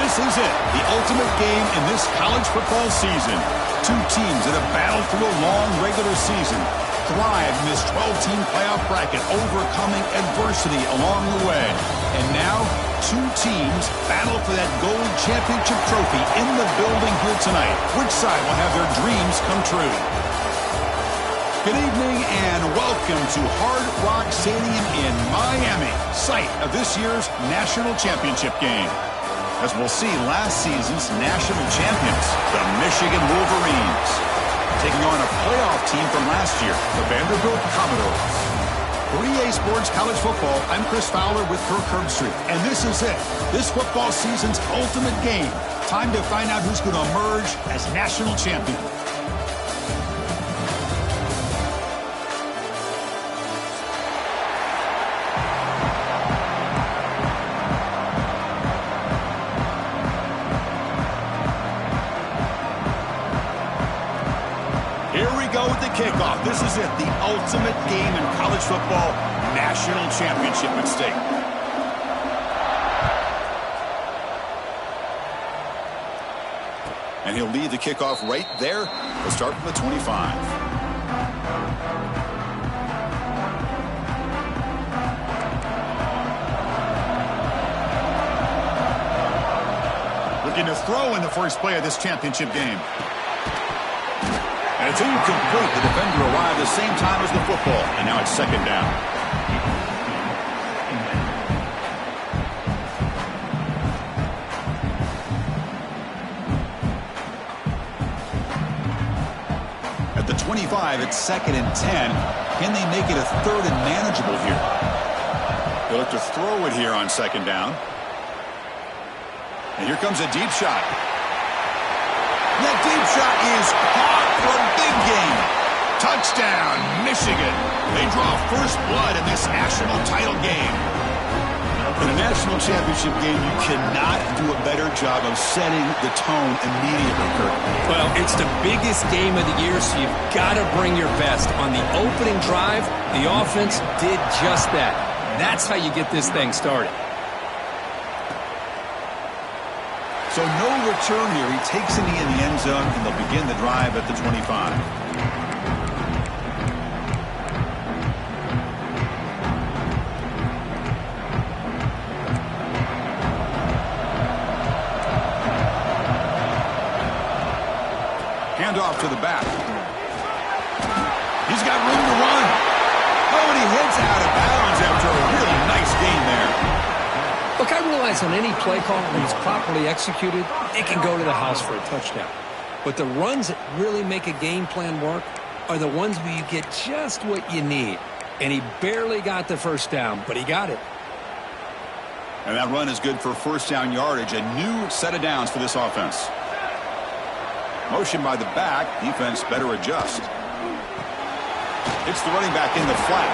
This is it, the ultimate game in this college football season. Two teams that have battled through a long regular season, thrived in this 12-team playoff bracket, overcoming adversity along the way. And now, two teams battle for that gold championship trophy in the building here tonight. Which side will have their dreams come true? Good evening and welcome to Hard Rock Stadium in Miami, site of this year's national championship game. As we'll see, last season's national champions, the Michigan Wolverines, taking on a playoff team from last year, the Vanderbilt Commodores. For EA Sports College Football, I'm Chris Fowler with Kirk Herbstreit, and this is it, this football season's ultimate game. Time to find out who's going to emerge as national champion. Kickoff. This is it, the ultimate game in college football, national championship at stake. And he'll lead the kickoff right there. We'll start from the 25. Looking to throw in the first play of this championship game. And it's incomplete. The defender arrived the same time as the football. And now it's second down. At the 25, it's second and 10. Can they make it a third and manageable here? They'll look to throw it here on second down. And here comes a deep shot. That deep shot is caught for a big game. Touchdown, Michigan. They draw first blood in this national title game. In a national championship game, you cannot do a better job of setting the tone immediately, Kirk. Well, it's the biggest game of the year, so you've got to bring your best. On the opening drive, the offense did just that. That's how you get this thing started. So no return here. He takes a knee in the end zone, and they'll begin the drive at the 25. Hand off to the back. He's got room to run. Oh, and he heads out of bounds after a really nice gain there. Look, I realize on any play call, when it's properly executed, it can go to the house for a touchdown. But the runs that really make a game plan work are the ones where you get just what you need. And he barely got the first down, but he got it. And that run is good for first down yardage, a new set of downs for this offense. Motion by the back, defense better adjust. It's the running back in the flat.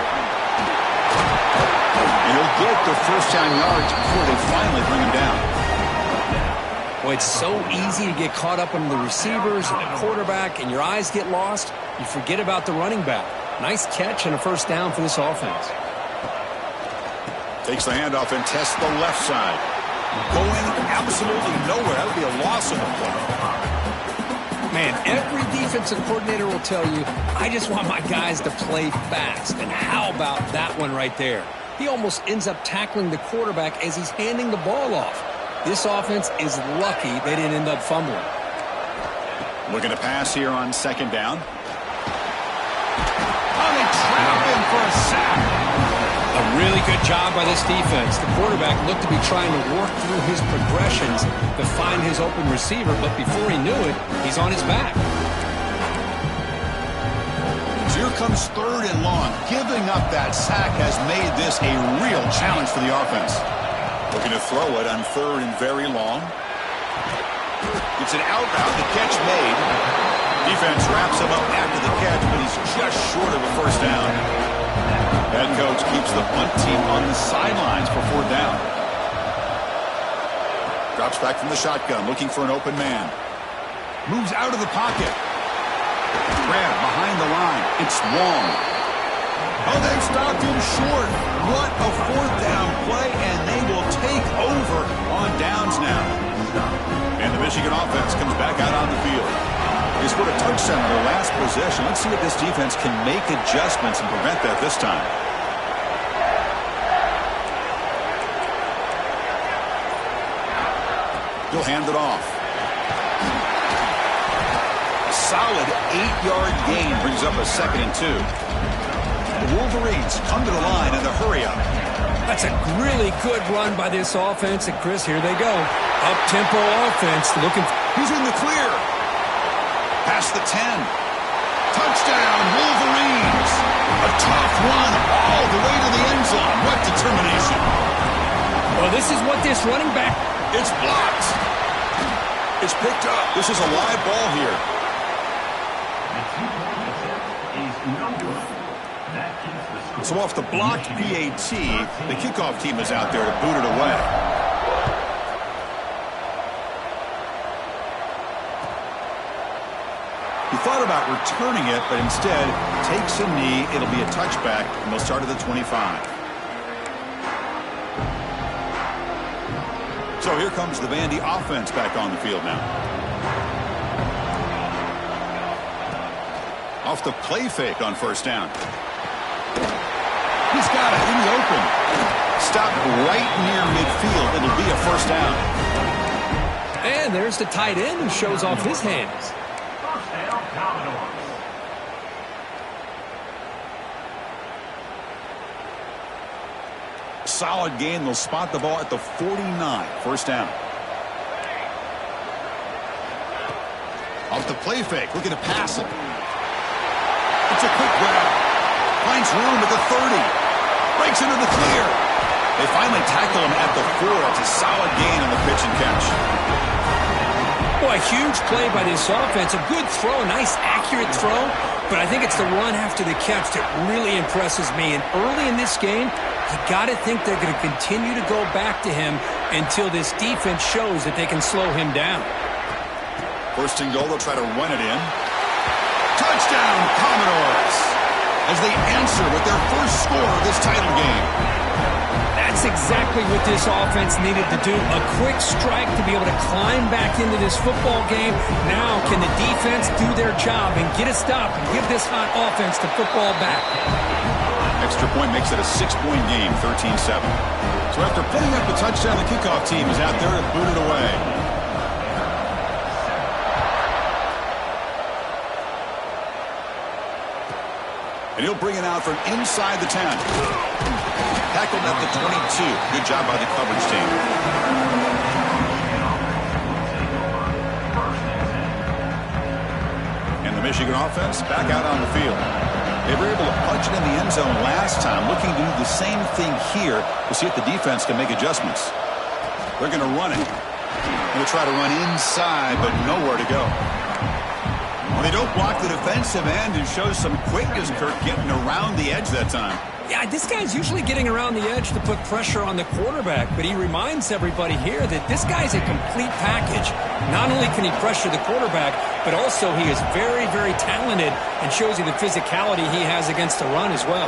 And he'll get the first down yards before they finally bring him down. Well, it's so easy to get caught up in the receivers and the quarterback, and your eyes get lost. You forget about the running back. Nice catch and a first down for this offense. Takes the handoff and tests the left side. Going absolutely nowhere. That would be a loss on the play. Man, every defensive coordinator will tell you, I just want my guys to play fast. And how about that one right there? He almost ends up tackling the quarterback as he's handing the ball off. This offense is lucky they didn't end up fumbling. Looking to pass here on second down. Oh, they trap him for a sack. A really good job by this defense. The quarterback looked to be trying to work through his progressions to find his open receiver, but before he knew it, he's on his back. Here comes third and long. Giving up that sack has made this a real challenge for the offense. Looking to throw it on third and very long. It's an out route. The catch made. Defense wraps him up after the catch, but he's just short of a first down. Head coach keeps the punt team on the sidelines for fourth down. Drops back from the shotgun, looking for an open man. Moves out of the pocket. Grab behind the line. It's long. Oh, they've stopped him short. What a fourth down play, and they will take over on downs now. Michigan offense comes back out on the field. They scored a touchdown on their last possession. Let's see if this defense can make adjustments and prevent that this time. He'll hand it off. A solid 8-yard gain brings up a 2nd and 2. The Wolverines come to the line in the hurry up. That's a really good run by this offense. And, Chris, here they go. Up-tempo offense. He's in the clear. Past the 10. Touchdown, Wolverines. A tough run all the way to the end zone. What determination. Well, this is what this running back... It's blocked. It's picked up. This is a live ball here. So off the blocked PAT, the kickoff team is out there to boot it away. He thought about returning it, but instead takes a knee. It'll be a touchback, and they'll start at the 25. So here comes the Vandy offense back on the field now. Off the play fake on 1st down. He's got it in the open. Stopped right near midfield. It'll be a 1st down. And there's the tight end who shows off his hands. Solid gain. They'll spot the ball at the 49. 1st down. Off the play fake. Looking to pass it. It's a quick grab. Finds room at the 30. Breaks into the clear. They finally tackle him at the 4. It's a solid gain on the pitch and catch. Boy, a huge play by this offense. A good throw. A nice, accurate throw. But I think it's the run after the catch that really impresses me. And early in this game, you got to think they're going to continue to go back to him until this defense shows that they can slow him down. 1st and goal, they'll try to run it in. Touchdown, Commodores, as they answer with their first score of this title game. That's exactly what this offense needed to do. A quick strike to be able to climb back into this football game. Now can the defense do their job and get a stop and give this hot offense the football back? Extra point makes it a 6-point game, 13-7. So after putting up the touchdown, the kickoff team is out there to boot it away. And he'll bring it out from inside the 10. Tackled at the 22. Good job by the coverage team. And the Michigan offense back out on the field. They were able to punch it in the end zone last time, looking to do the same thing here to see if the defense can make adjustments. They're going to run it. Going to try to run inside, but nowhere to go. Well, they don't block the defensive end and shows some quickness, Kirk, getting around the edge that time. Yeah, this guy's usually getting around the edge to put pressure on the quarterback, but he reminds everybody here that this guy's a complete package. Not only can he pressure the quarterback, but also he is very, very talented and shows you the physicality he has against the run as well.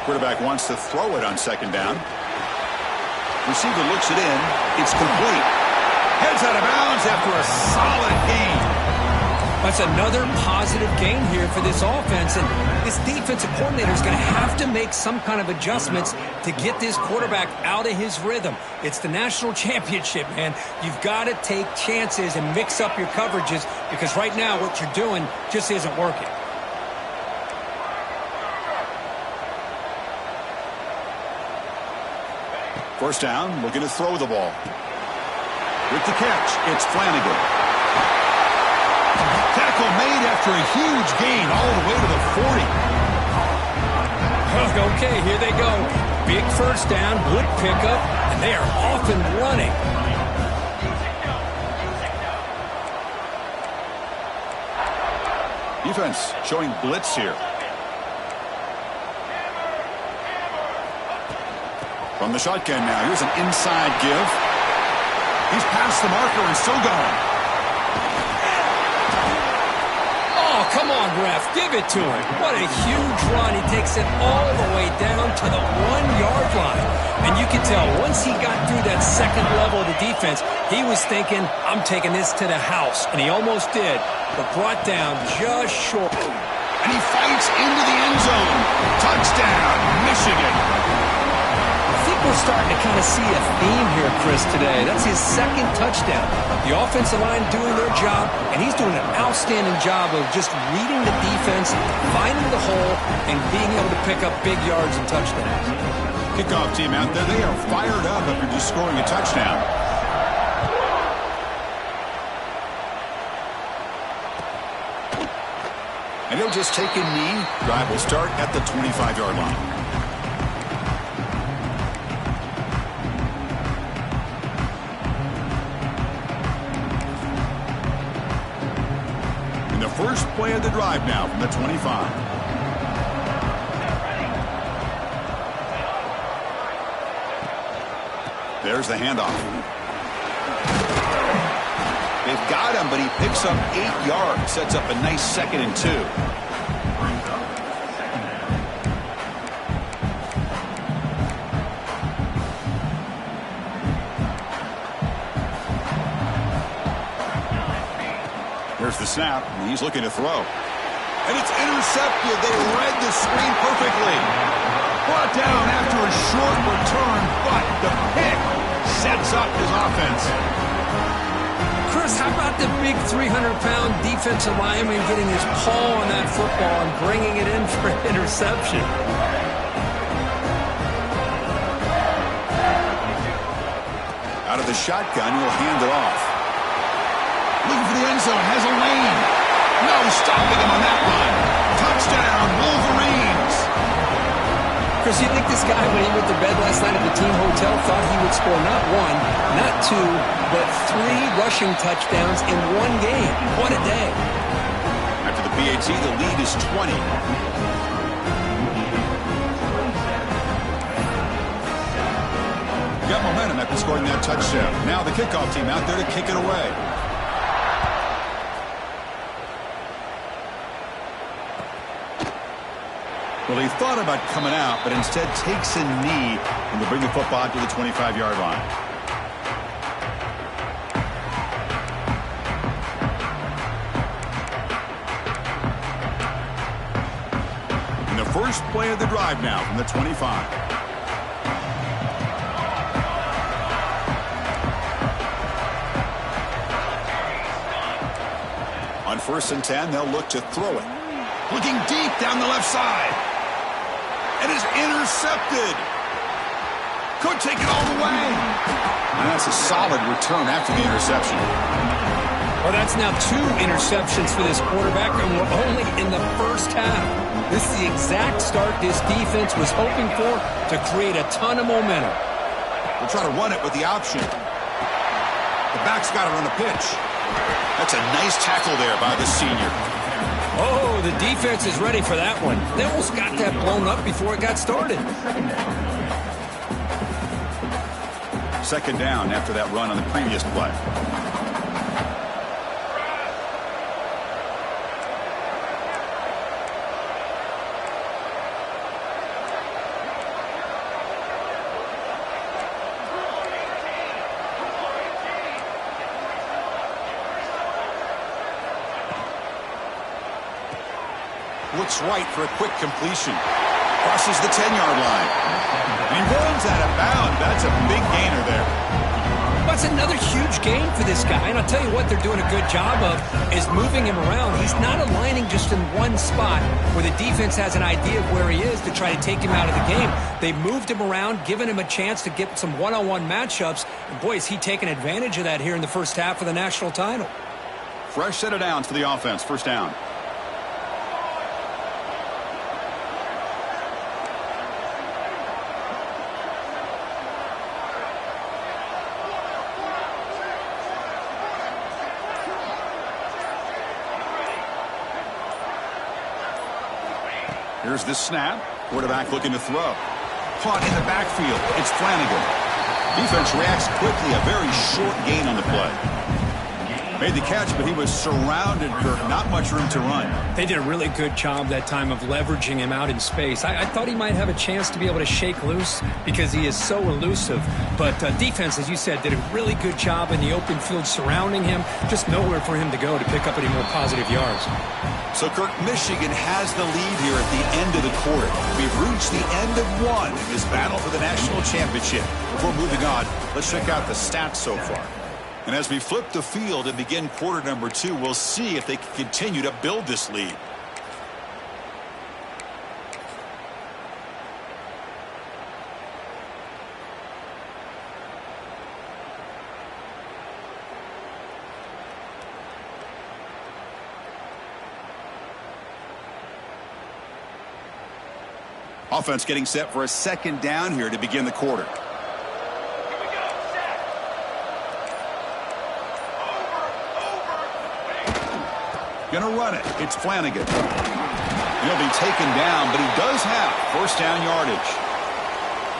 Quarterback wants to throw it on 2nd down. Receiver looks it in. It's complete. Heads out of bounds after a solid gain. That's another positive gain here for this offense, and this defensive coordinator is going to have to make some kind of adjustments to get this quarterback out of his rhythm. It's the national championship, man. You've got to take chances and mix up your coverages because right now what you're doing just isn't working. First down, looking to throw the ball. With the catch, it's Flanagan. Tackle made after a huge gain all the way to the 40. Okay, here they go. Big 1st down, good pickup, and they are off and running. Defense showing blitz here. From the shotgun now, here's an inside give. He's past the marker and still going. Oh, come on, ref. Give it to him. What a huge run. He takes it all the way down to the 1-yard line. And you can tell once he got through that second level of the defense, he was thinking, I'm taking this to the house. And he almost did, but brought down just short. And he fights into the end zone. Touchdown, Michigan. I think we're starting to kind of see a theme here, Chris, today. That's his second touchdown. The offensive line doing their job, and he's doing an outstanding job of just reading the defense, finding the hole, and being able to pick up big yards and touchdowns. Kickoff team out there, they are fired up after just scoring a touchdown. And he'll just take a knee. Drive will start at the 25-yard line. And the first play of the drive now from the 25. There's the handoff. They've got him, but he picks up 8 yards. Sets up a nice 2nd and 2. Here's the snap, and he's looking to throw. And it's intercepted. They read the screen perfectly. Brought down after a short return, but the pick sets up his offense. Chris, how about the big 300-pound defensive lineman getting his paw on that football and bringing it in for an interception? Out of the shotgun, he'll hand it off. Looking for the end zone, has a lane. No stopping him on that run. Touchdown, Wolverines. Chris, you think this guy, when he went to bed last night at the team hotel, thought he would score not 1, not 2, but 3 rushing touchdowns in one game? What a day. After the PAT, the lead is 20. Got momentum after scoring that touchdown. Now the kickoff team out there to kick it away. Well, he thought about coming out, but instead takes a knee and will bring the football to the 25-yard line. And the first play of the drive now from the 25. On 1st and 10, they'll look to throw it. Looking deep down the left side. And is intercepted. Could take it all the way. And that's a solid return after the interception. Well, that's now 2 interceptions for this quarterback, and we're only in the first half. This is the exact start this defense was hoping for to create a ton of momentum. We'll try to run it with the option. The back's got to run the pitch. That's a nice tackle there by the senior. Oh, the defense is ready for that one. They almost got that blown up before it got started. 2nd down after that run on the previous play. Looks right for a quick completion. Crosses the 10-yard line. And he runs out of bounds. That's a big gainer there. That's another huge gain for this guy. And I'll tell you what they're doing a good job of is moving him around. He's not aligning just in one spot where the defense has an idea of where he is to try to take him out of the game. They moved him around, given him a chance to get some one-on-one matchups. And boy, is he taking advantage of that here in the first half of the national title. Fresh set of downs for the offense. 1st down. Here's the snap. Quarterback looking to throw. Caught in the backfield. It's Flanagan. Defense reacts quickly. A very short gain on the play. Made the catch, but he was surrounded, Kirk. Not much room to run. They did a really good job that time of leveraging him out in space. I thought he might have a chance to be able to shake loose because he is so elusive. But defense, as you said, did a really good job in the open field surrounding him. Just nowhere for him to go to pick up any more positive yards. So, Kirk, Michigan has the lead here at the end of the quarter. We've reached the end of one in this battle for the national championship. Before moving on, let's check out the stats so far. And as we flip the field and begin quarter number 2, we'll see if they can continue to build this lead. Offense getting set for a second down here to begin the quarter. Gonna run it. It's Flanagan. He'll be taken down, but he does have first down yardage.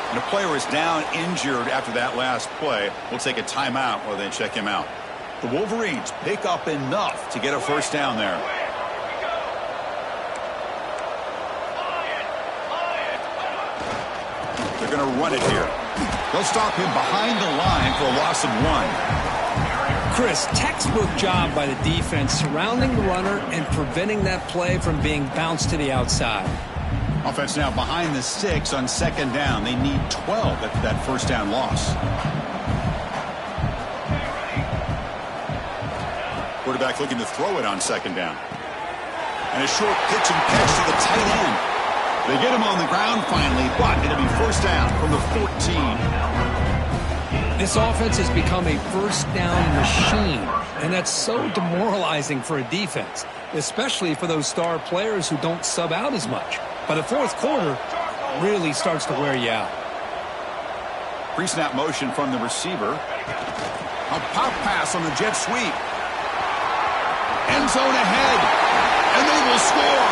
And a player is down injured after that last play. We'll take a timeout while they check him out. The Wolverines pick up enough to get a first down there. They're going to run it here. They'll stop him behind the line for a loss of 1. Chris, textbook job by the defense surrounding the runner and preventing that play from being bounced to the outside. Offense now behind the 6 on second down. They need 12 after that first down loss. Quarterback looking to throw it on second down. And a short pitch and catch to the tight end. They get him on the ground finally, but it'll be first down from the 14. This offense has become a first down machine, and that's so demoralizing for a defense, especially for those star players who don't sub out as much. But the fourth quarter really starts to wear you out. Pre-snap motion from the receiver. A pop pass on the jet sweep. End zone ahead, and they will score.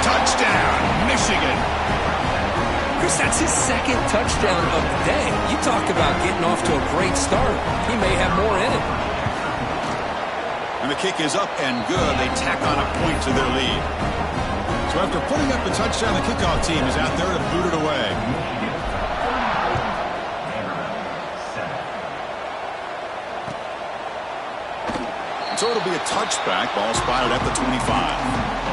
Touchdown, Michigan. Chris, that's his second touchdown of the day. You talk about getting off to a great start. He may have more in it. And the kick is up and good. They tack on a point to their lead. So after putting up the touchdown, the kickoff team is out there to boot it away. So it'll be a touchback. Ball spotted at the 25.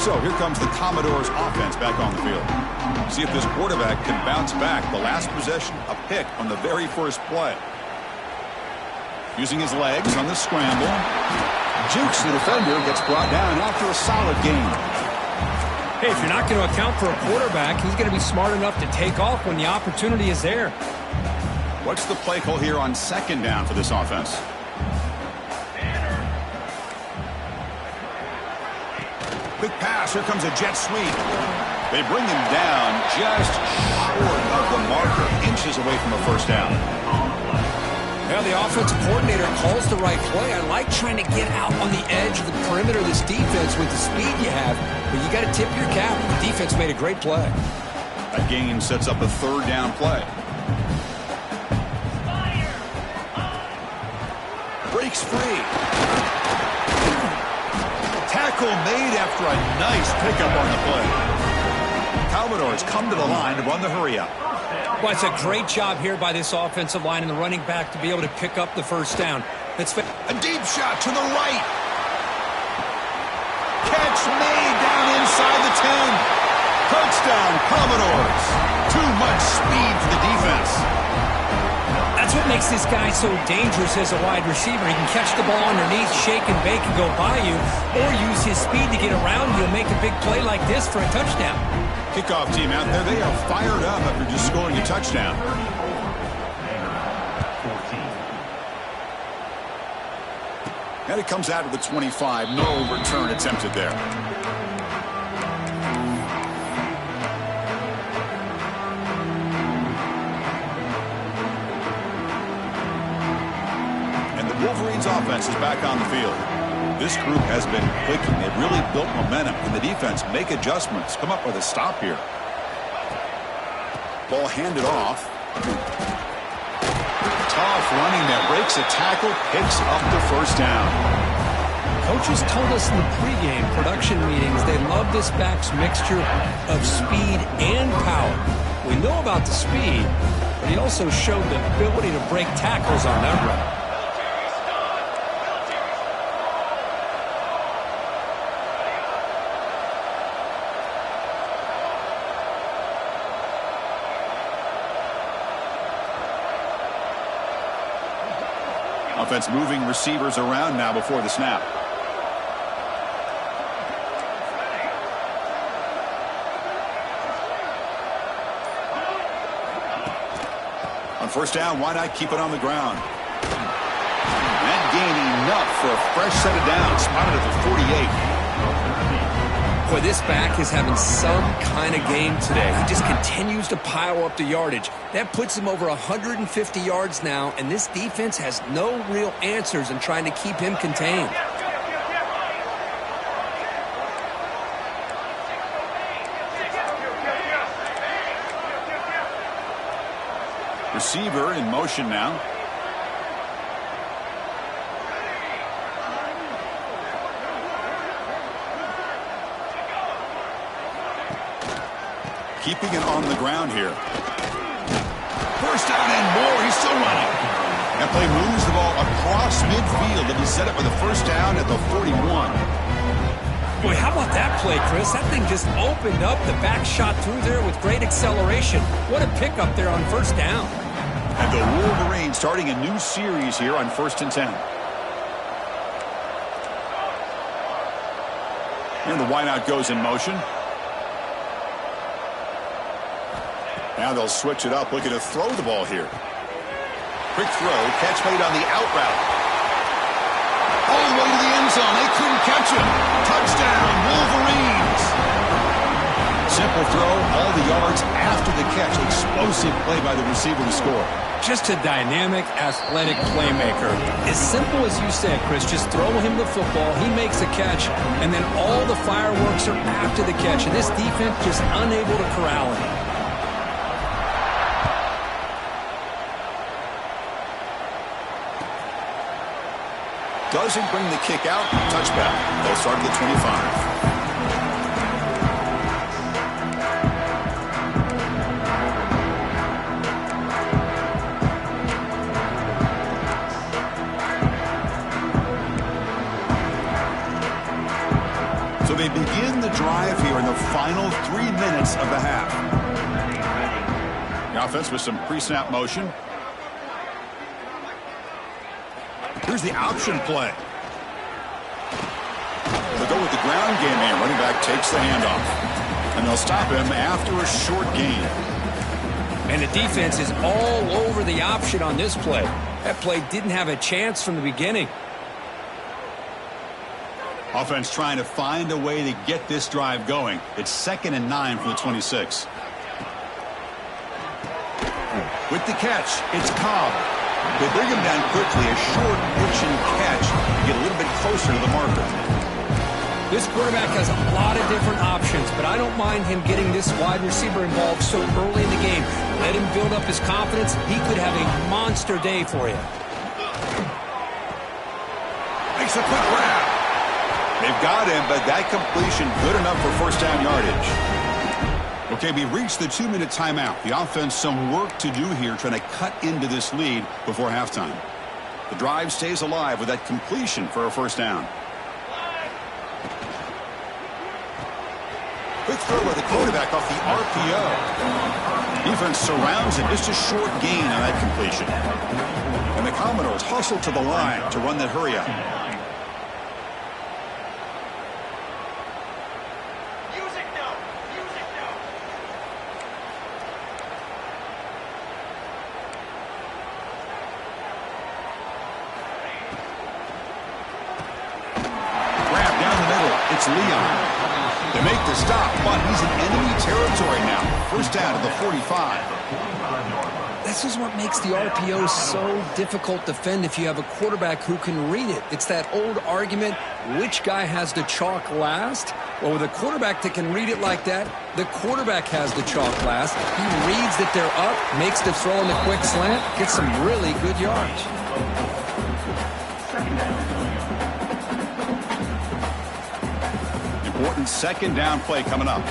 So here comes the Commodores offense back on the field. See if this quarterback can bounce back. The last possession, a pick on the very first play. Using his legs on the scramble. Jukes the defender, gets brought down after a solid game. Hey, if you're not going to account for a quarterback, he's going to be smart enough to take off when the opportunity is there. What's the play call here on second down for this offense? Quick pass. Here comes a jet sweep. They bring him down just short of the marker, inches away from a first down. Well, the offensive coordinator calls the right play. I like trying to get out on the edge of the perimeter of this defense with the speed you have, but you got to tip your cap. The defense made a great play. That gain sets up a third down play. Breaks free. Tackle made after a nice pickup on the play. Commodores come to the line to run the hurry-up. Well, it's a great job here by this offensive line and the running back to be able to pick up the first down. It's a deep shot to the right. Catch made down inside the 10. Touchdown, Commodores. Too much speed for the defense. That's what makes this guy so dangerous as a wide receiver. He can catch the ball underneath, shake and bake and go by you, or use his speed to get around you and make a big play like this for a touchdown. Kickoff team out there, they are fired up after just scoring a touchdown. And it comes out of the 25. No return attempted there. And the Wolverines offense is back on the field. This group has been clicking. They've really built momentum. And the defense make adjustments. Come up with a stop here. Ball handed off. off running there. Breaks a tackle, picks up the first down. Coaches told us in the pregame production meetings they love this back's mixture of speed and power. We know about the speed, but he also showed the ability to break tackles on that run. Offense moving receivers around now before the snap. On first down, why not keep it on the ground? And gain enough for a fresh set of downs. Spotted at the 48. Boy, this back is having some kind of game today. He just continues to pile up the yardage. That puts him over 150 yards now, and this defense has no real answers in trying to keep him contained. Receiver in motion now. Keeping it on the ground here. First down and more. He's still running. That play moves the ball across midfield and he set up with a first down at the 41. Boy, how about that play, Chris? That thing just opened up. The back shot through there with great acceleration. What a pickup there on first down. And the Wolverines starting a new series here on 1st and 10. And the wideout goes in motion. Now they'll switch it up, looking to throw the ball here. Quick throw, catch made on the out route. All the way to the end zone. They couldn't catch him. Touchdown, Wolverines. Simple throw, all the yards after the catch. Explosive play by the receiver to score. Just a dynamic, athletic playmaker. As simple as you said, Chris, just throw him the football, he makes a catch, and then all the fireworks are after the catch. And this defense just unable to corral him. Doesn't bring the kick out. Touchback. They'll start at the 25. So they begin the drive here in the final 3 minutes of the half. The offense with some pre-snap motion. Here's the option play. They'll go with the ground game here. Running back takes the handoff. And they'll stop him after a short gain. And the defense is all over the option on this play. That play didn't have a chance from the beginning. Offense trying to find a way to get this drive going. It's 2nd and 9 from the 26. With the catch, it's Cobb. They bring him down quickly, a short pitch and catch to get a little bit closer to the marker. This quarterback has a lot of different options, but I don't mind him getting this wide receiver involved so early in the game. Let him build up his confidence. He could have a monster day for you. Makes a quick grab. They've got him, but that completion good enough for first down yardage. Okay, we reached the 2-minute timeout. The offense some work to do here trying to cut into this lead before halftime. The drive stays alive with that completion for a first down. Quick throw by the quarterback off the RPO. Defense surrounds him. Just a short gain on that completion. And the Commodores hustle to the line to run that hurry up. It's Leon. They make the stop, but he's in enemy territory now. First down at the 45. This is what makes the RPO so difficult to defend if you have a quarterback who can read it. It's that old argument, which guy has the chalk last? Well, with a quarterback that can read it like that, the quarterback has the chalk glass. He reads that they're up, makes the throw in the quick slant, gets some really good yards. Important second down play coming up.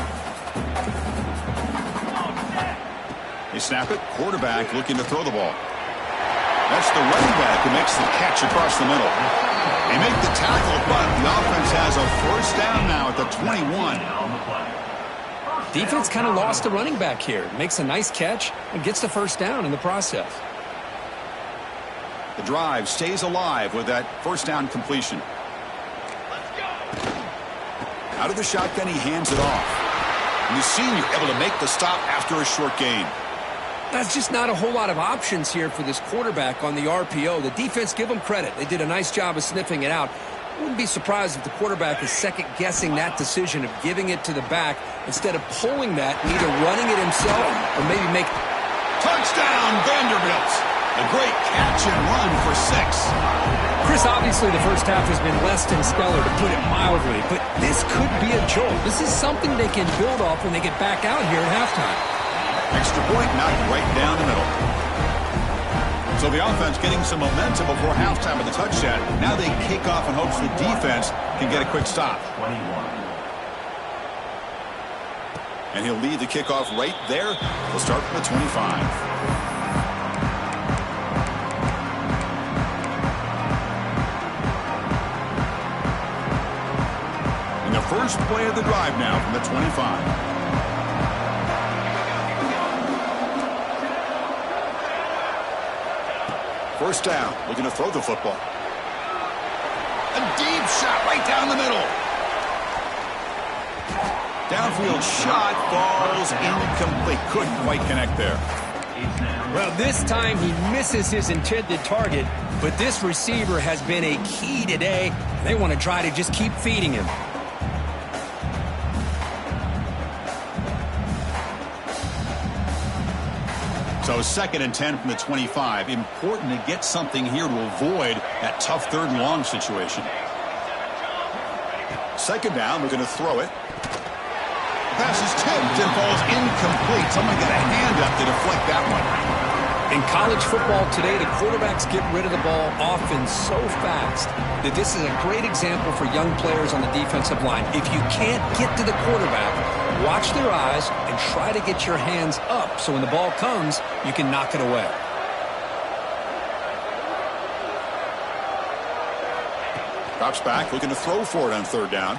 They snap it. Quarterback looking to throw the ball. That's the running back who makes the catch across the middle. They make the tackle, but the offense has a first down now at the 21. Defense kind of lost the running back here. Makes a nice catch and gets the first down in the process. The drive stays alive with that first down completion. Out of the shotgun, he hands it off. And the senior able to make the stop after a short gain. That's just not a whole lot of options here for this quarterback on the RPO. The defense, give them credit. They did a nice job of sniffing it out. Wouldn't be surprised if the quarterback is second-guessing that decision of giving it to the back instead of pulling that and either running it himself or maybe make... Touchdown, Vanderbilt! A great catch and run for 6. Chris, obviously the first half has been less than stellar, to put it mildly, but this could be a jolt. This is something they can build off when they get back out here at halftime. Extra point knocked right down the middle. So the offense getting some momentum before halftime with the touchdown. Now they kick off in hopes the defense can get a quick stop. And he'll lead the kickoff right there. We'll start from the 25. And the first play of the drive now from the 25. First down, looking to throw the football. A deep shot right down the middle. Downfield shot falls incomplete. Couldn't quite connect there. Well, this time he misses his intended target, but this receiver has been a key today. They want to try to just keep feeding him. So 2nd and 10 from the 25. Important to get something here to avoid that tough 3rd and long situation. Second down, we're going to throw it. Pass is tipped and falls incomplete. Someone got a hand up to deflect that one. In college football today, the quarterbacks get rid of the ball often so fast that this is a great example for young players on the defensive line. If you can't get to the quarterback, watch their eyes and try to get your hands up so when the ball comes, you can knock it away. Drops back, looking to throw for it on 3rd down.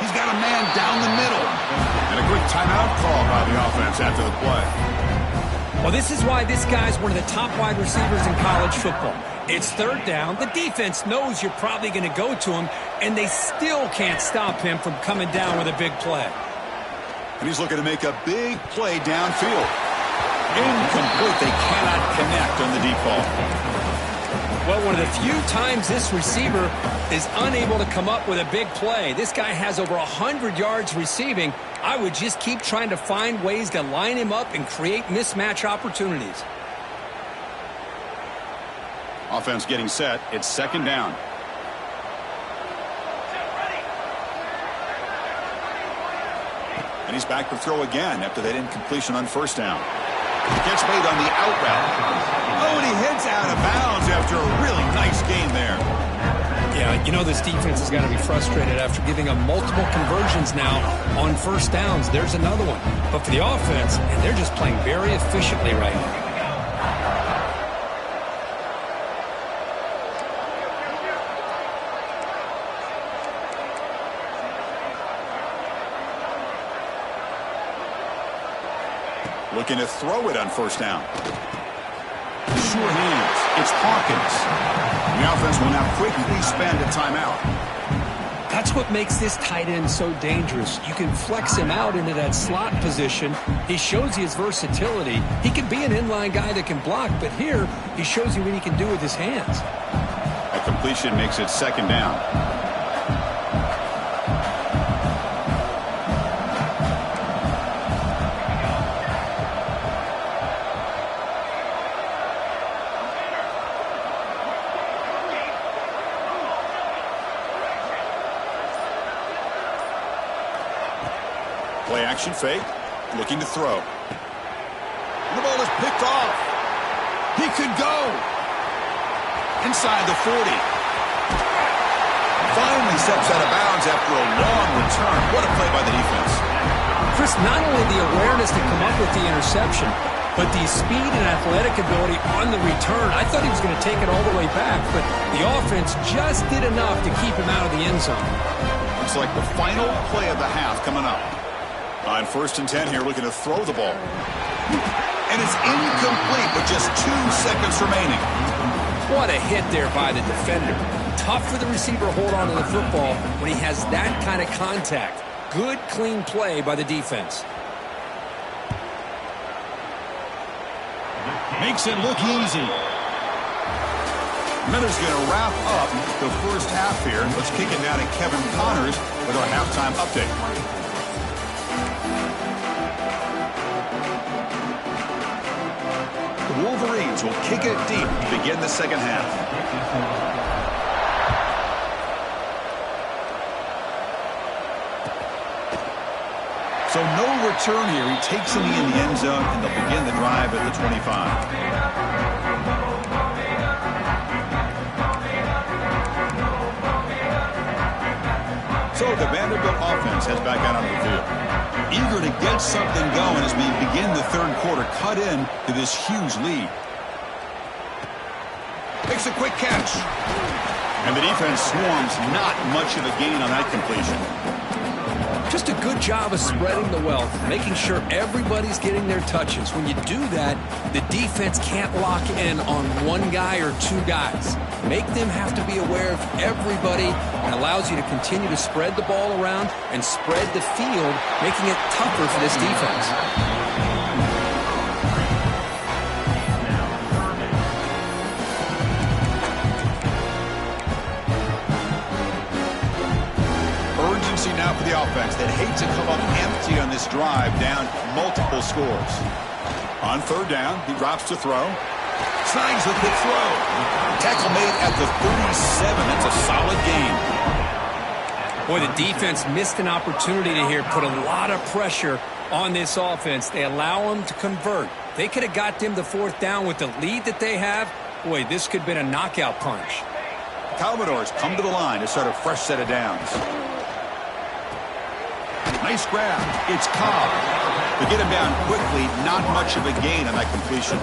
He's got a man down the middle. And a quick timeout call by the offense after the play. Well, this is why this guy's one of the top wide receivers in college football. It's 3rd down. The defense knows you're probably going to go to him, and they still can't stop him from coming down with a big play. And he's looking to make a big play downfield. Incomplete. They cannot connect on the deep ball. Well, one of the few times this receiver is unable to come up with a big play. This guy has over 100 yards receiving. I would just keep trying to find ways to line him up and create mismatch opportunities. Offense getting set. It's 2nd down. And he's back to throw again after that incompletion on 1st down. Gets made on the out route. Oh, and he hits out of bounds after a really nice game there. Yeah, you know this defense has got to be frustrated after giving them multiple conversions now on 1st downs. There's another one. But for the offense, and they're just playing very efficiently right now. Looking to throw it on 1st down. Sure hands. It's Hawkins. The offense will now quickly spend a timeout. That's what makes this tight end so dangerous. You can flex him out into that slot position. He shows you his versatility. He can be an inline guy that can block, but here he shows you what he can do with his hands. A completion makes it 2nd down. Play action fake. Looking to throw. The ball is picked off. He could go. Inside the 40. Finally steps out of bounds after a long return. What a play by the defense. Chris, not only the awareness to come up with the interception, but the speed and athletic ability on the return. I thought he was going to take it all the way back, but the offense just did enough to keep him out of the end zone. Looks like the final play of the half coming up. On 1st and 10 here, looking to throw the ball. And it's incomplete with just 2 seconds remaining. What a hit there by the defender. Tough for the receiver to hold on to the football when he has that kind of contact. Good, clean play by the defense. Makes it look easy. Miller's going to wrap up the first half here. Let's kick it down to Kevin Connors with our halftime update. The Wolverines will kick it deep to begin the second half. So no return here. He takes it in the end zone, and they'll begin the drive at the 25. So the Vanderbilt offense heads back out onto the field. Eager to get something going as we begin the third quarter. Cut in to this huge lead. Makes a quick catch. And the defense swarms. Not much of a gain on that completion. Just a good job of spreading the wealth, making sure everybody's getting their touches. When you do that, the defense can't lock in on one guy or 2 guys. Make them have to be aware of everybody, and allows you to continue to spread the ball around and spread the field, making it tougher for this defense. Now for the offense that hates to come up empty on this drive, down multiple scores. On 3rd down, he drops to throw. Signs with the throw. Tackle made at the 37. That's a solid gain. Boy, the defense missed an opportunity to here put a lot of pressure on this offense. They allow them to convert. They could have got them the 4th down with the lead that they have. Boy, this could have been a knockout punch. Commodores come to the line to start a fresh set of downs. Nice grab. It's Cobb. They get him down quickly. Not much of a gain on that completion.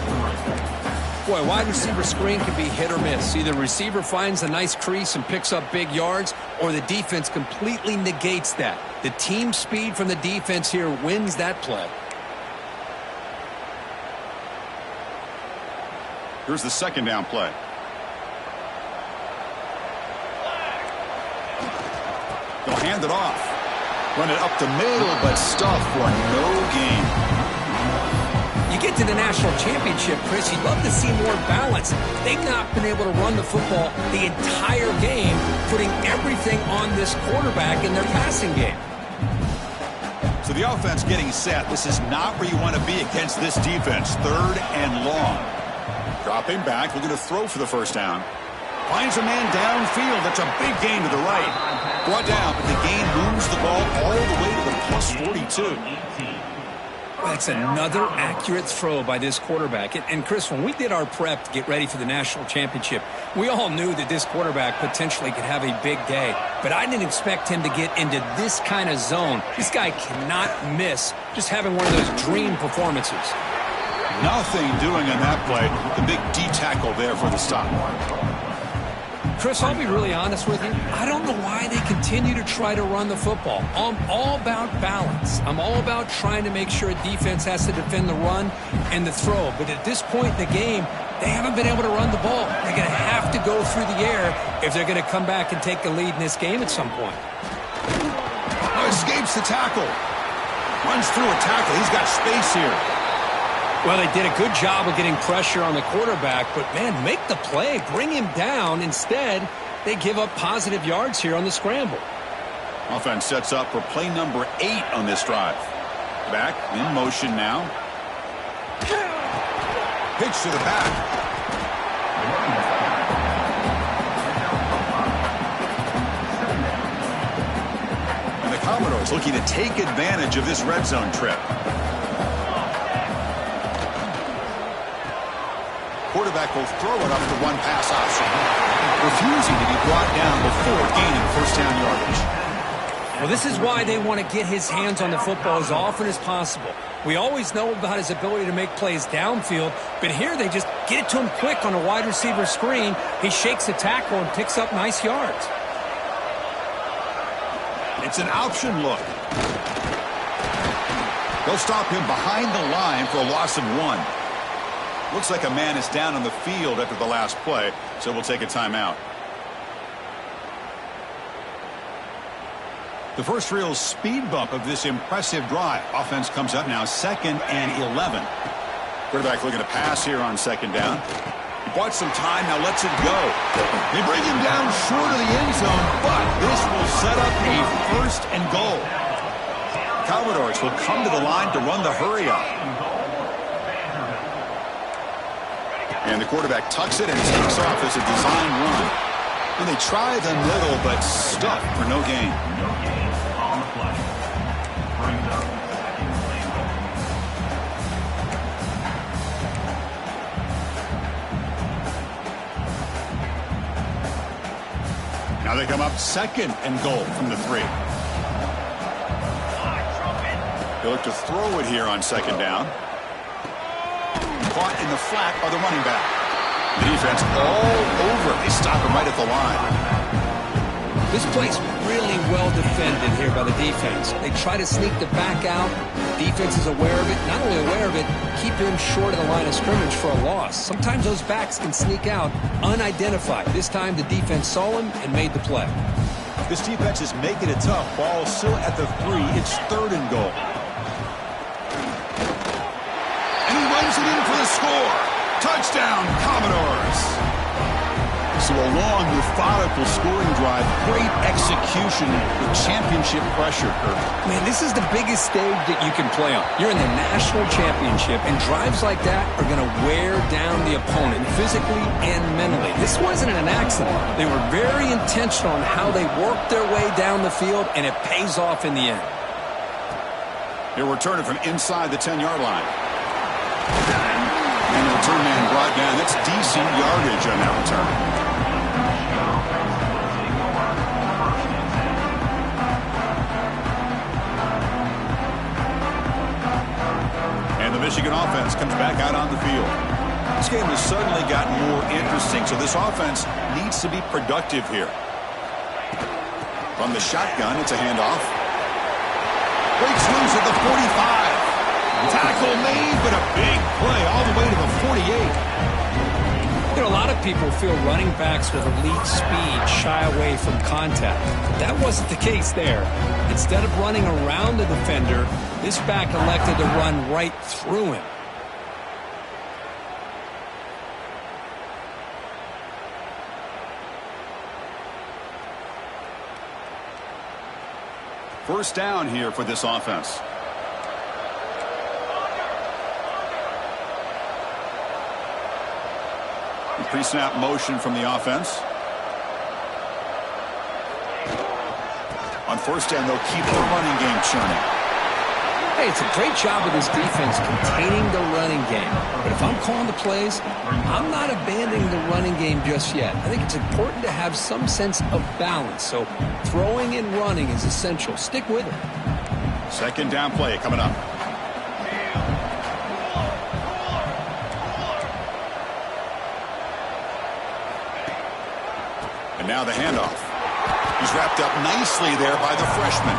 Boy, wide receiver screen can be hit or miss. Either receiver finds a nice crease and picks up big yards, or the defense completely negates that. The team speed from the defense here wins that play. Here's the 2nd down play. They'll hand it off. Run it up the middle, but stuffed for no gain. You get to the national championship, Chris, you'd love to see more balance. They've not been able to run the football the entire game, putting everything on this quarterback in their passing game. So the offense getting set. This is not where you want to be against this defense. 3rd and long. Dropping back, looking to throw for the 1st down. Finds a man downfield. That's a big gain to the right. Brought down, but the gain moves the ball all the way to the plus 42. That's another accurate throw by this quarterback. And Chris, when we did our prep to get ready for the national championship, we all knew that this quarterback potentially could have a big day. But I didn't expect him to get into this kind of zone. This guy cannot miss just having one of those dream performances. Nothing doing on that play. The big D tackle there for the stop. Chris, I'll be really honest with you. I don't know why they continue to try to run the football. I'm all about balance. I'm all about trying to make sure a defense has to defend the run and the throw. But at this point in the game, they haven't been able to run the ball. They're going to have to go through the air if they're going to come back and take the lead in this game at some point. Oh, escapes the tackle. Runs through a tackle. He's got space here. Well, they did a good job of getting pressure on the quarterback, but, man, make the play. Bring him down. Instead, they give up positive yards here on the scramble. Offense sets up for play number 8 on this drive. Back in motion now. Pitch to the back. Commodores looking to take advantage of this red zone trip. Quarterback will throw it up to one pass option, refusing to be brought down before gaining first down yardage. Well, this is why they want to get his hands on the football as often as possible. We always know about his ability to make plays downfield, but here they just get it to him quick on a wide receiver screen. He shakes the tackle and picks up nice yards. It's an option look. They'll stop him behind the line for a loss of 1. Looks like a man is down on the field after the last play, so we'll take a timeout. The first real speed bump of this impressive drive. Offense comes up now 2nd and 11. Quarterback looking to pass here on 2nd down. He bought some time, now lets it go. They bring him down short of the end zone, but this will set up a 1st and goal. Commodores will come to the line to run the hurry up. And the quarterback tucks it and takes off as a design run. And they try the middle, but stuffed for no gain. Now they come up 2nd and goal from the 3. They look to throw it here on 2nd down. Caught in the flat by the running back. The defense all over. They stop him right at the line. This play's really well defended here by the defense. They try to sneak the back out. Defense is aware of it. Not only aware of it, keep him short of the line of scrimmage for a loss. Sometimes those backs can sneak out unidentified. This time the defense saw him and made the play. This defense is making it tough. Ball still at the 3. It's 3rd and goal. And he runs it in for the score. Touchdown, Commodores. So a long, methodical scoring drive. Great execution with championship pressure. Man, this is the biggest stage that you can play on. You're in the national championship, and drives like that are going to wear down the opponent physically and mentally. This wasn't an accident. They were very intentional on how they worked their way down the field, and it pays off in the end. They're returning from inside the 10-yard line. And the return man brought down. That's decent yardage on that return. Michigan offense comes back out on the field. This game has suddenly gotten more interesting, so this offense needs to be productive here. From the shotgun, it's a handoff. Breaks loose at the 45. Tackle made, but a big play all the way to the 48. You know, a lot of people feel running backs with elite speed shy away from contact. That wasn't the case there. Instead of running around the defender, this back elected to run right through him. First down here for this offense. Pre-snap motion from the offense. On first down, they'll keep the running game churning. Hey, it's a great job of this defense containing the running game. But if I'm calling the plays, I'm not abandoning the running game just yet. I think it's important to have some sense of balance. So throwing and running is essential. Stick with it. 2nd down play coming up. And now the handoff. He's wrapped up nicely there by the freshman.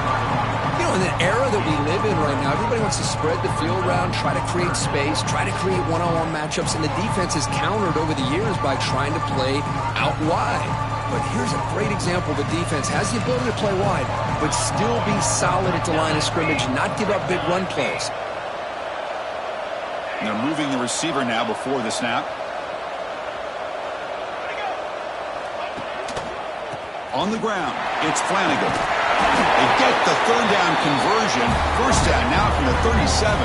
You know, in the era that we live in right now, everybody wants to spread the field around, try to create space, try to create one-on-one matchups, and the defense has countered over the years by trying to play out wide. But here's a great example of a defense has the ability to play wide, but still be solid at the line of scrimmage, not give up big run plays. And they're moving the receiver now before the snap. On the ground, it's Flanagan. They get the 3rd down conversion. First down now from the 37.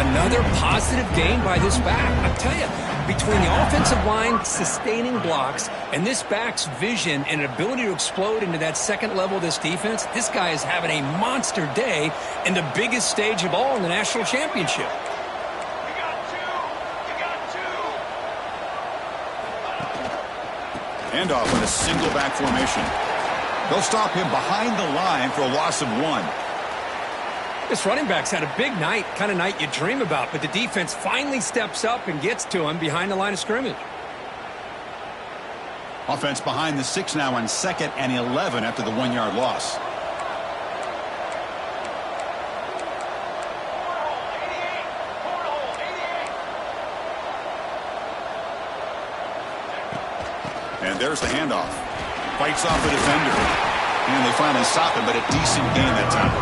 Another positive gain by this back. I tell you, between the offensive line sustaining blocks and this back's vision and ability to explode into that second level of this defense, this guy is having a monster day in the biggest stage of all in the national championship. Handoff in a single back formation. They'll stop him behind the line for a loss of 1. This running back's had a big night, kind of night you dream about, but the defense finally steps up and gets to him behind the line of scrimmage. Offense behind the 6 now on 2nd and 11 after the 1-yard loss. And there's the handoff. Fights off the defender. And they finally stop him, but a decent gain that time.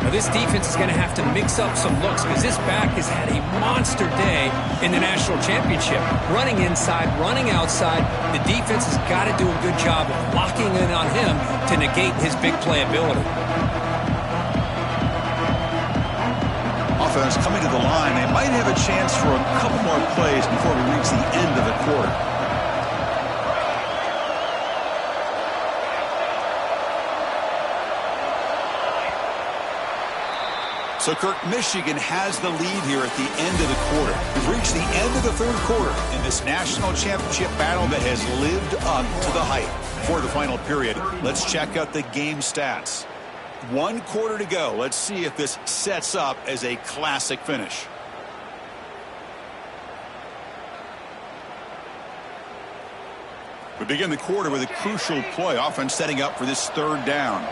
Now this defense is going to have to mix up some looks because this back has had a monster day in the national championship. Running inside, running outside. The defense has got to do a good job of locking in on him to negate his big play ability. Offense coming to the line. They might have a chance for a couple more plays before we reach the end of the quarter. So, Kirk, Michigan has the lead here at the end of the quarter. We've reached the end of the third quarter in this national championship battle that has lived up to the hype. For the final period, let's check out the game stats. 1 quarter to go. Let's see if this sets up as a classic finish. We begin the quarter with a crucial play. Offense setting up for this 3rd down.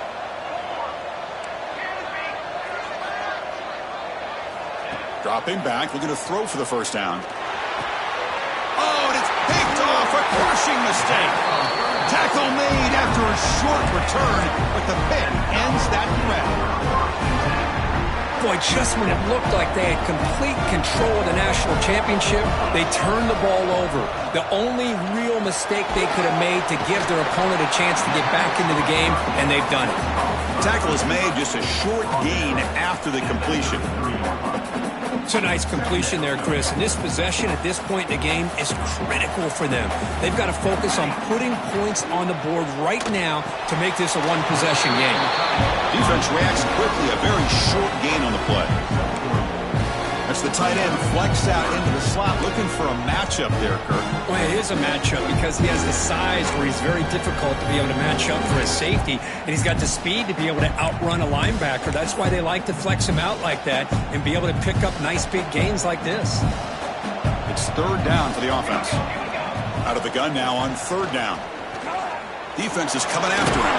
Dropping back, looking to throw for the 1st down. Oh, and it's picked off, a crushing mistake. Tackle made after a short return, but the pick ends that threat. Boy, just when it looked like they had complete control of the national championship, they turned the ball over. The only real mistake they could have made to give their opponent a chance to get back into the game, and they've done it. Tackle is made, just a short gain after the completion. It's a nice completion there, Chris. And this possession at this point in the game is critical for them. They've got to focus on putting points on the board right now to make this a one-possession game. Defense reacts quickly, a very short gain on the play. That's the tight end flexed out into the slot, looking for a matchup there, Kirk. Well, it is a matchup because he has the size where he's very difficult to be able to match up for his safety, and he's got the speed to be able to outrun a linebacker. That's why they like to flex him out like that and be able to pick up nice big gains like this. It's 3rd down for the offense. Out of the gun now on 3rd down. Defense is coming after him.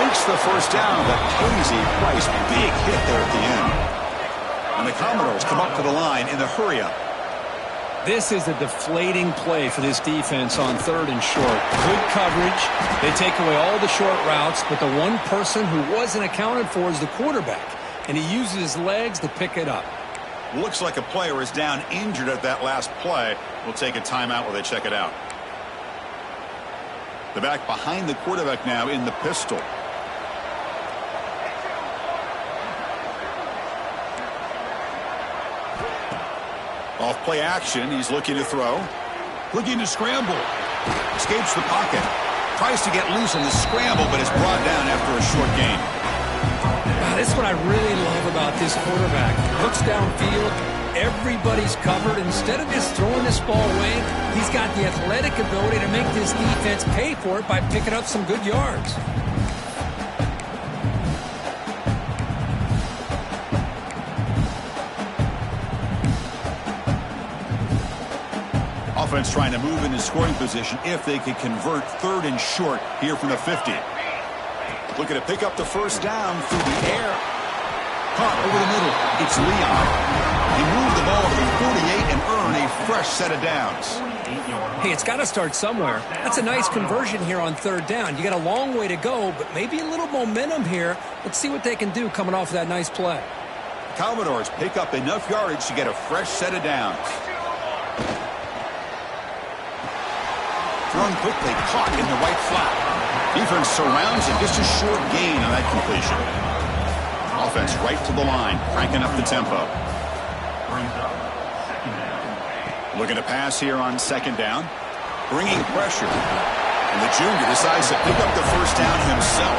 Makes the 1st down, but pays a price. Big hit there at the end. And the Commodores come up to the line in the hurry-up. This is a deflating play for this defense on 3rd and short. Good coverage. They take away all the short routes, but the one person who wasn't accounted for is the quarterback, and he uses his legs to pick it up. Looks like a player is down injured at that last play. We'll take a timeout while they check it out. The back behind the quarterback now in the pistol. Off play action, he's looking to throw. Looking to scramble. Escapes the pocket. Tries to get loose on the scramble, but is brought down after a short gain. Wow, this is what I really love about this quarterback. Looks downfield. Everybody's covered. Instead of just throwing this ball away, he's got the athletic ability to make this defense pay for it by picking up some good yards. Offense trying to move into scoring position if they could convert 3rd and short here from the 50. Looking to pick up the 1st down through the air. Caught over the middle. It's Leon. He moved the ball to the 48 and earned a fresh set of downs. Hey, it's got to start somewhere. That's a nice conversion here on 3rd down. You got a long way to go, but maybe a little momentum here. Let's see what they can do coming off of that nice play. Commodores pick up enough yardage to get a fresh set of downs. Thrown quickly, caught in the right flat. Defense surrounds him, just a short gain on that completion. Offense right to the line, cranking up the tempo. Looking to pass here on second down. Bringing pressure. And the junior decides to pick up the first down himself.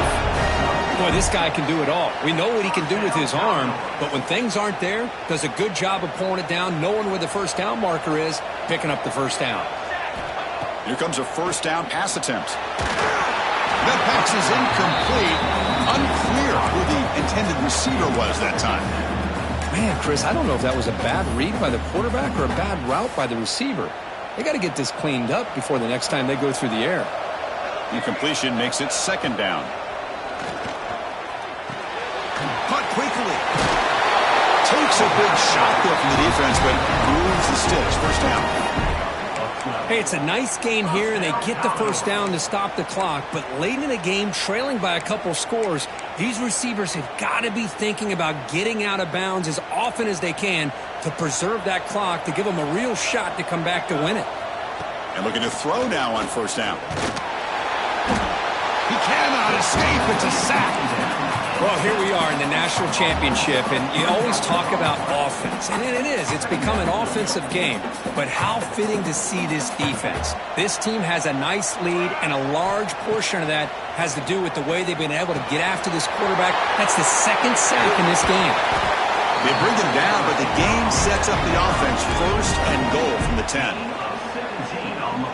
Boy, this guy can do it all. We know what he can do with his arm, but when things aren't there, does a good job of pulling it down, knowing where the first down marker is, picking up the first down. Here comes a first down pass attempt. That pass is incomplete. Unclear who the intended receiver was that time. Man, Chris, I don't know if that was a bad read by the quarterback or a bad route by the receiver. They got to get this cleaned up before the next time they go through the air. Incompletion makes it second down. Caught quickly. Takes a big shot there from the defense, but moves the sticks. First down. Hey, it's a nice gain here, and they get the first down to stop the clock. But late in the game, trailing by a couple scores, these receivers have got to be thinking about getting out of bounds as often as they can to preserve that clock, to give them a real shot to come back to win it. And looking to throw now on first down. He cannot escape. It's a sack. Well, here we are in the national championship, and you always talk about offense. And it is. It's become an offensive game. But how fitting to see this defense. This team has a nice lead, and a large portion of that has to do with the way they've been able to get after this quarterback. That's the second sack in this game. They bring him down, but the game sets up the offense. First and goal from the 10.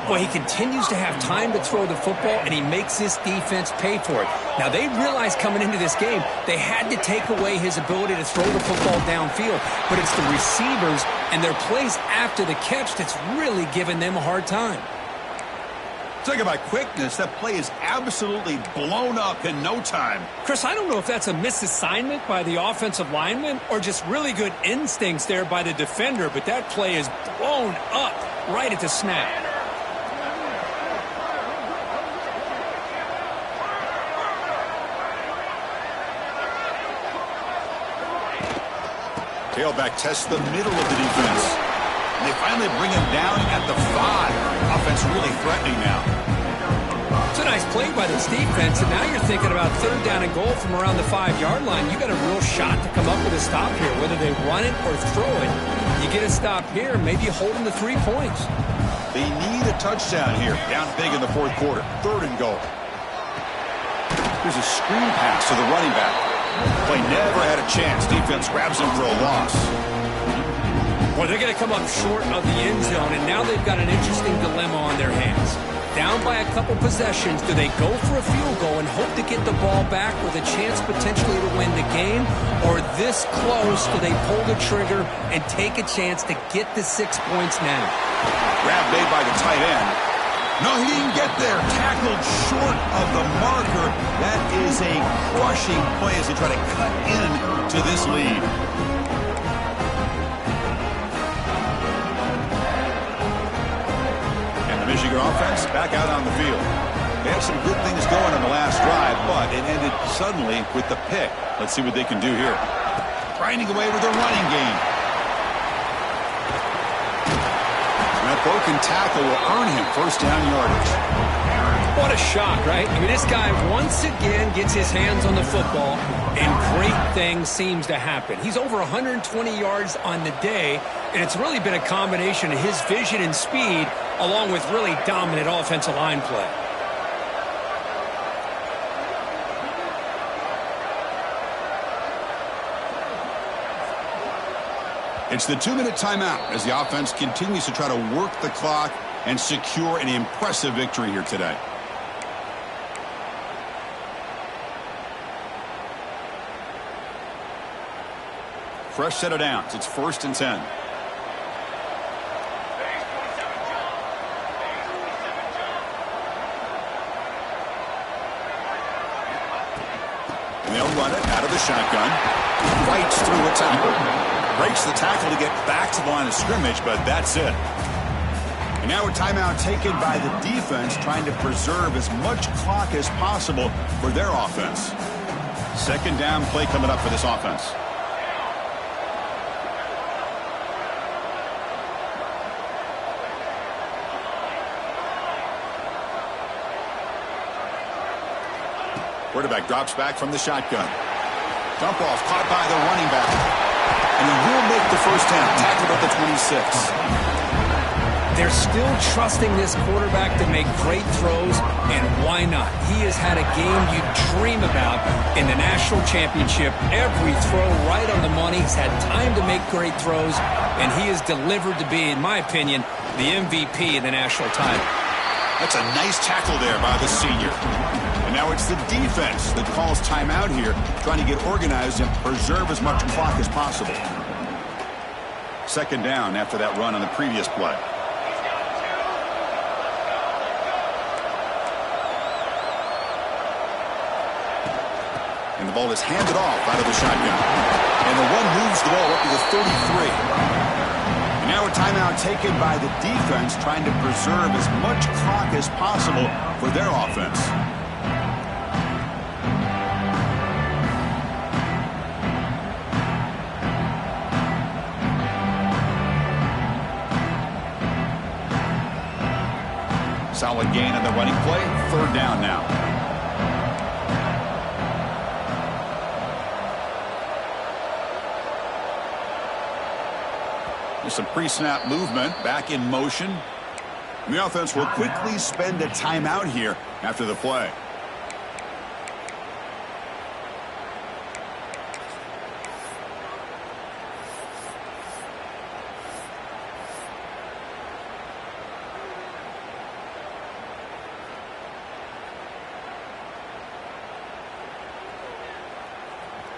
Well, he continues to have time to throw the football, and he makes this defense pay for it. Now, they realized coming into this game they had to take away his ability to throw the football downfield, but it's the receivers and their plays after the catch that's really giving them a hard time. Talk about quickness. That play is absolutely blown up in no time. Chris, I don't know if that's a misassignment by the offensive lineman or just really good instincts there by the defender, but that play is blown up right at the snap. Tailback tests the middle of the defense. And they finally bring him down at the 5. Offense really threatening now. It's a nice play by this defense, and now you're thinking about third down and goal from around the 5-yard line. You got a real shot to come up with a stop here, whether they run it or throw it. You get a stop here, maybe you hold them to 3 points. They need a touchdown here. Down big in the fourth quarter. Third and goal. There's a screen pass to the running back. Play never had a chance. Defense grabs him for a loss. Well, they're going to come up short of the end zone, and now they've got an interesting dilemma on their hands. Down by a couple possessions, do they go for a field goal and hope to get the ball back with a chance potentially to win the game? Or this close, do they pull the trigger and take a chance to get the 6 points now? Grab made by the tight end. No, he didn't get there. Tackled short of the marker. That is a crushing play as they try to cut into this lead. And the Michigan offense back out on the field. They had some good things going on the last drive, but it ended suddenly with the pick. Let's see what they can do here. Grinding away with their running game. That broken tackle will earn him first down yardage. What a shock, right? I mean, this guy once again gets his hands on the football, and great things seems to happen. He's over 120 yards on the day, and it's really been a combination of his vision and speed along with really dominant offensive line play. It's the 2-minute timeout as the offense continues to try to work the clock and secure an impressive victory here today. Fresh set of downs. It's 1st and 10. And they'll run it out of the shotgun. Fights through a tackle. Breaks the tackle to get back to the line of scrimmage, but that's it. And now a timeout taken by the defense, trying to preserve as much clock as possible for their offense. Second down play coming up for this offense. Quarterback drops back from the shotgun. Dump off caught by the running back. and he will make the first down, tackled at the 26. They're still trusting this quarterback to make great throws, and why not? He has had a game you dream about in the national championship. Every throw right on the money. He's had time to make great throws, and he is delivered to be, in my opinion, the MVP of the national title. That's a nice tackle there by the senior. And now it's the defense that calls timeout here, trying to get organized and preserve as much clock as possible. Second down after that run on the previous play. And the ball is handed off out of the shotgun. And the one moves the ball up to the 33. And now a timeout taken by the defense, trying to preserve as much clock as possible for their offense. Solid gain on the running play. Third down now. Some pre-snap movement, back in motion. And the offense will quickly spend a timeout here after the play.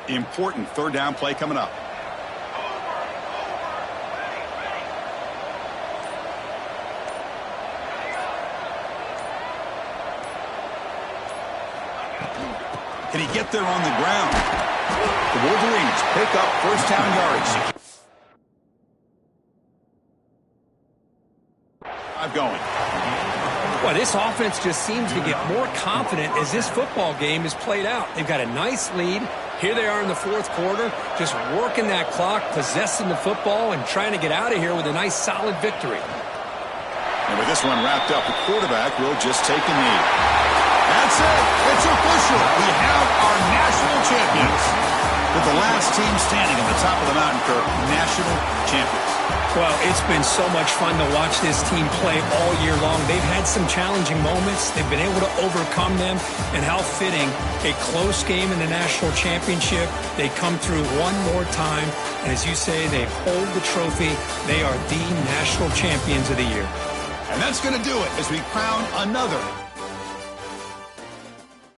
Important third down play coming up. Can he get there on the ground? The Wolverines pick up first down yardage. I'm going. Well, this offense just seems to get more confident as this football game is played out. They've got a nice lead. Here they are in the fourth quarter, just working that clock, possessing the football, and trying to get out of here with a nice, solid victory. And with this one wrapped up, the quarterback will just take a knee. That's it. It's official. We have our national champions. With the last team standing at the top of the mountain, Kirk, national champions. Well, it's been so much fun to watch this team play all year long. They've had some challenging moments. They've been able to overcome them. And how fitting, a close game in the national championship. They come through one more time. And as you say, they hold the trophy. They are the national champions of the year. And that's going to do it as we crown another